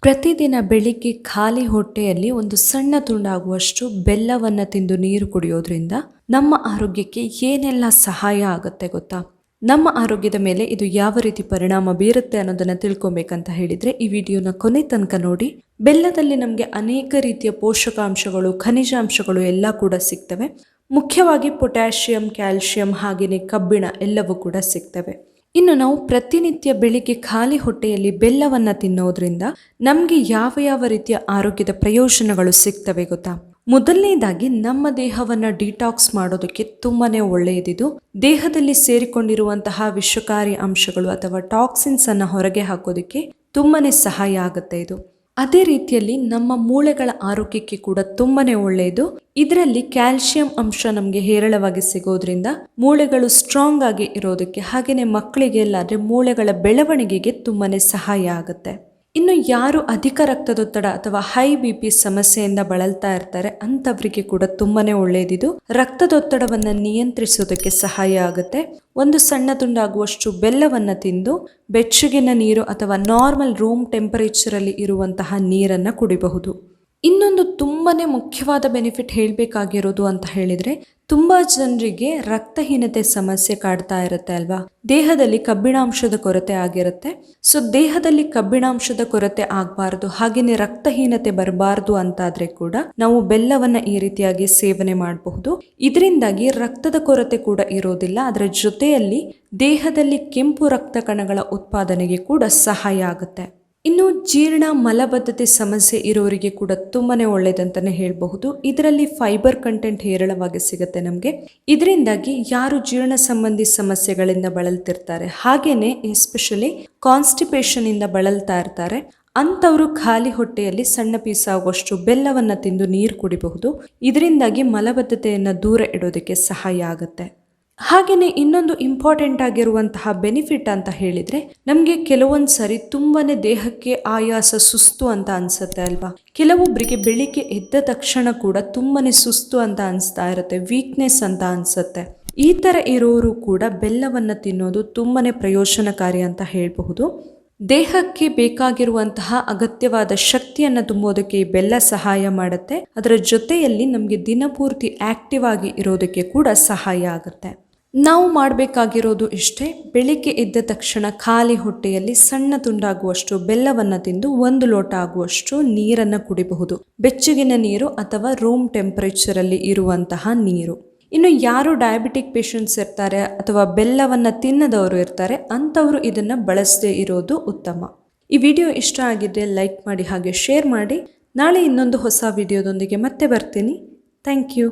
ಪ್ರತಿದಿನ ಬೆಳಿಗ್ಗೆ ಖಾಲಿ ಹೊಟ್ಟೆಯಲ್ಲಿ ಒಂದು ಸಣ್ಣ ತುಂಡಾಗುವಷ್ಟು ಬೆಲ್ಲವನ್ನು ತಿಂದು ನೀರು ಕುಡಿಯೋದ್ರಿಂದ ನಮ್ಮ ಆರೋಗ್ಯಕ್ಕೆ ಏನೆಲ್ಲ ಸಹಾಯ ಆಗುತ್ತೆ ಗೊತ್ತಾ? ನಮ್ಮ ಆರೋಗ್ಯದ ಮೇಲೆ ಇದು ಯಾವ ರೀತಿ ಪರಿಣಾಮ ಬೀರುತ್ತೆ ಅನ್ನೋದನ್ನ ತಿಳ್ಕೊಬೇಕಂತ ಹೇಳಿದ್ರೆ ಈ ವಿಡಿಯೋನ ಕೊನೆ ತನಕ ನೋಡಿ. ಬೆಲ್ಲದಲ್ಲಿ ನಮಗೆ ಅನೇಕ ರೀತಿಯ ಪೋಷಕಾಂಶಗಳು, ಖನಿಜಾಂಶಗಳು ಎಲ್ಲ ಕೂಡ ಸಿಗ್ತವೆ. ಮುಖ್ಯವಾಗಿ ಪೊಟ್ಯಾಷಿಯಂ, ಕ್ಯಾಲ್ಸಿಯಂ ಹಾಗೆಯೇ ಕಬ್ಬಿಣ ಎಲ್ಲವೂ ಕೂಡ ಸಿಗ್ತವೆ. ಇನ್ನು ನಾವು ಪ್ರತಿನಿತ್ಯ ಬೆಳಿಗ್ಗೆ ಖಾಲಿ ಹೊಟ್ಟೆಯಲ್ಲಿ ಬೆಲ್ಲವನ್ನು ತಿನ್ನೋದ್ರಿಂದ ನಮಗೆ ಯಾವ ಯಾವ ರೀತಿಯ ಆರೋಗ್ಯದ ಪ್ರಯೋಜನಗಳು ಸಿಗ್ತವೆ ಗೊತ್ತಾ? ಮೊದಲನೇದಾಗಿ ನಮ್ಮ ದೇಹವನ್ನು ಡಿಟಾಕ್ಸ್ ಮಾಡೋದಕ್ಕೆ ತುಂಬಾನೇ ಒಳ್ಳೆಯದಿದು. ದೇಹದಲ್ಲಿ ಸೇರಿಕೊಂಡಿರುವಂತಹ ವಿಷಕಾರಿ ಅಂಶಗಳು ಅಥವಾ ಟಾಕ್ಸಿನ್ಸ್ ಅನ್ನ ಹೊರಗೆ ಹಾಕೋದಕ್ಕೆ ತುಂಬಾನೇ ಸಹಾಯ ಆಗುತ್ತೆ ಇದು. ಅದೇ ರೀತಿಯಲ್ಲಿ ನಮ್ಮ ಮೂಳೆಗಳ ಆರೋಗ್ಯಕ್ಕೆ ಕೂಡ ತುಂಬಾನೇ ಒಳ್ಳೆಯದು. ಇದರಲ್ಲಿ ಕ್ಯಾಲ್ಸಿಯಂ ಅಂಶ ನಮಗೆ ಹೇರಳವಾಗಿ ಸಿಗೋದ್ರಿಂದ ಮೂಳೆಗಳು ಸ್ಟ್ರಾಂಗ್ ಆಗಿ ಇರೋದಕ್ಕೆ ಹಾಗೆಯೇ ಮಕ್ಕಳಿಗೆಲ್ಲ ಮೂಳೆಗಳ ಬೆಳವಣಿಗೆಗೆ ತುಂಬಾನೇ ಸಹಾಯ ಆಗುತ್ತೆ. ಇನ್ನು ಯಾರು ಅಧಿಕ ರಕ್ತದೊತ್ತಡ ಅಥವಾ ಹೈ BP ಸಮಸ್ಯೆಯಿಂದ ಬಳಲ್ತಾ ಇರ್ತಾರೆ ಅಂತವರಿಗೆ ಕೂಡ ತುಂಬಾನೇ ಒಳ್ಳೆಯದಿದು. ರಕ್ತದೊತ್ತಡವನ್ನ ನಿಯಂತ್ರಿಸೋದಕ್ಕೆ ಸಹಾಯ ಆಗುತ್ತೆ. ಒಂದು ಸಣ್ಣ ತುಂಡಾಗುವಷ್ಟು ಬೆಲ್ಲವನ್ನ ತಿಂದು ಬೆಚ್ಚಗಿನ ನೀರು ಅಥವಾ ನಾರ್ಮಲ್ ರೂಮ್ ಟೆಂಪರೇಚರ್ ಅಲ್ಲಿ ಇರುವಂತಹ ನೀರನ್ನ ಕುಡಿಬಹುದು. ಇನ್ನೊಂದು ತುಂಬಾನೇ ಮುಖ್ಯವಾದ ಬೆನಿಫಿಟ್ ಹೇಳಬೇಕಾಗಿರೋದು ಅಂತ ಹೇಳಿದ್ರೆ, ತುಂಬಾ ಜನರಿಗೆ ರಕ್ತಹೀನತೆ ಸಮಸ್ಯೆ ಕಾಡ್ತಾ ಇರುತ್ತೆ ಅಲ್ವಾ? ದೇಹದಲ್ಲಿ ಕಬ್ಬಿಣಾಂಶದ ಕೊರತೆ ಆಗಿರುತ್ತೆ. ಸೊ ದೇಹದಲ್ಲಿ ಕಬ್ಬಿಣಾಂಶದ ಕೊರತೆ ಆಗಬಾರ್ದು, ಹಾಗೆಯೇ ರಕ್ತಹೀನತೆ ಬರಬಾರ್ದು ಅಂತಾದ್ರೆ ಕೂಡ ನಾವು ಬೆಲ್ಲವನ್ನ ಈ ರೀತಿಯಾಗಿ ಸೇವನೆ ಮಾಡಬಹುದು. ಇದರಿಂದಾಗಿ ರಕ್ತದ ಕೊರತೆ ಕೂಡ ಇರೋದಿಲ್ಲ. ಅದರ ಜೊತೆಯಲ್ಲಿ ದೇಹದಲ್ಲಿ ಕೆಂಪು ರಕ್ತ ಕಣಗಳ ಉತ್ಪಾದನೆಗೆ ಕೂಡ ಸಹಾಯ ಆಗುತ್ತೆ. ಇನ್ನು ಜೀರ್ಣ, ಮಲಬದ್ಧತೆ ಸಮಸ್ಯೆ ಇರೋರಿಗೆ ಕೂಡ ತುಂಬಾನೇ ಒಳ್ಳೇದಂತಾನೆ ಹೇಳಬಹುದು. ಇದರಲ್ಲಿ ಫೈಬರ್ ಕಂಟೆಂಟ್ ಹೇರಳವಾಗಿ ಸಿಗುತ್ತೆ ನಮಗೆ. ಇದರಿಂದಾಗಿ ಯಾರು ಜೀರ್ಣ ಸಂಬಂಧಿ ಸಮಸ್ಯೆಗಳಿಂದ ಬಳಲ್ತಿರ್ತಾರೆ, ಹಾಗೇನೆ ಎಸ್ಪೆಷಲಿ ಕಾನ್ಸ್ಟಿಪೇಷನ್ ಇಂದ ಬಳಲ್ತಾ ಇರ್ತಾರೆ ಅಂತವರು ಖಾಲಿ ಹೊಟ್ಟೆಯಲ್ಲಿ ಸಣ್ಣ ಪೀಸ್ ಆಗುವಷ್ಟು ಬೆಲ್ಲವನ್ನ ತಿಂದು ನೀರು ಕುಡಿಬಹುದು. ಇದರಿಂದಾಗಿ ಮಲಬದ್ಧತೆಯನ್ನು ದೂರ ಇಡೋದಕ್ಕೆ ಸಹಾಯ ಆಗುತ್ತೆ. ಹಾಗೆಯೇ ಇನ್ನೊಂದು ಇಂಪಾರ್ಟೆಂಟ್ ಆಗಿರುವಂತಹ ಬೆನಿಫಿಟ್ ಅಂತ ಹೇಳಿದ್ರೆ, ನಮಗೆ ಕೆಲವೊಂದು ಸರಿ ತುಂಬಾನೇ ದೇಹಕ್ಕೆ ಆಯಾಸ, ಸುಸ್ತು ಅಂತ ಅನ್ಸುತ್ತೆ ಅಲ್ವಾ? ಕೆಲವೊಬ್ಬರಿಗೆ ಬೆಳಿಗ್ಗೆ ಎದ್ದ ತಕ್ಷಣ ಕೂಡ ತುಂಬಾನೇ ಸುಸ್ತು ಅಂತ ಅನಿಸ್ತಾ ಇರುತ್ತೆ, ವೀಕ್ನೆಸ್ ಅಂತ ಅನ್ಸುತ್ತೆ. ಈ ತರ ಇರೋರು ಕೂಡ ಬೆಲ್ಲವನ್ನ ತಿನ್ನೋದು ತುಂಬಾನೇ ಪ್ರಯೋಜನಕಾರಿ ಅಂತ ಹೇಳಬಹುದು. ದೇಹಕ್ಕೆ ಬೇಕಾಗಿರುವಂತಹ ಅಗತ್ಯವಾದ ಶಕ್ತಿಯನ್ನು ತುಂಬೋದಕ್ಕೆ ಈ ಬೆಲ್ಲ ಸಹಾಯ ಮಾಡುತ್ತೆ. ಅದರ ಜೊತೆಯಲ್ಲಿ ನಮಗೆ ದಿನಪೂರ್ತಿ ಆಕ್ಟಿವ್ ಆಗಿ ಇರೋದಕ್ಕೆ ಕೂಡ ಸಹಾಯ ಆಗುತ್ತೆ. ನಾವು ಮಾಡಬೇಕಾಗಿರೋದು ಇಷ್ಟೇ, ಬೆಳಿಗ್ಗೆ ಎದ್ದ ತಕ್ಷಣ ಖಾಲಿ ಹೊಟ್ಟೆಯಲ್ಲಿ ಸಣ್ಣ ತುಂಡಾಗುವಷ್ಟು ಬೆಲ್ಲವನ್ನು ತಿಂದು 1 ಲೋಟ ಆಗುವಷ್ಟು ನೀರನ್ನು ಕುಡಿಬಹುದು. ಬೆಚ್ಚಗಿನ ನೀರು ಅಥವಾ ರೂಮ್ ಟೆಂಪರೇಚರ್ ಅಲ್ಲಿ ಇರುವಂತಹ ನೀರು. ಇನ್ನು ಯಾರು ಡಯಾಬಿಟಿಕ್ ಪೇಷಂಟ್ಸ್ ಇರ್ತಾರೆ ಅಥವಾ ಬೆಲ್ಲವನ್ನು ತಿನ್ನದವರು ಇರ್ತಾರೆ ಅಂಥವರು ಇದನ್ನು ಬಳಸದೇ ಇರೋದು ಉತ್ತಮ. ಈ ವಿಡಿಯೋ ಇಷ್ಟ ಆಗಿದ್ರೆ ಲೈಕ್ ಮಾಡಿ, ಹಾಗೆ ಶೇರ್ ಮಾಡಿ. ನಾಳೆ ಇನ್ನೊಂದು ಹೊಸ ವಿಡಿಯೋದೊಂದಿಗೆ ಮತ್ತೆ ಬರ್ತೀನಿ. Thank you.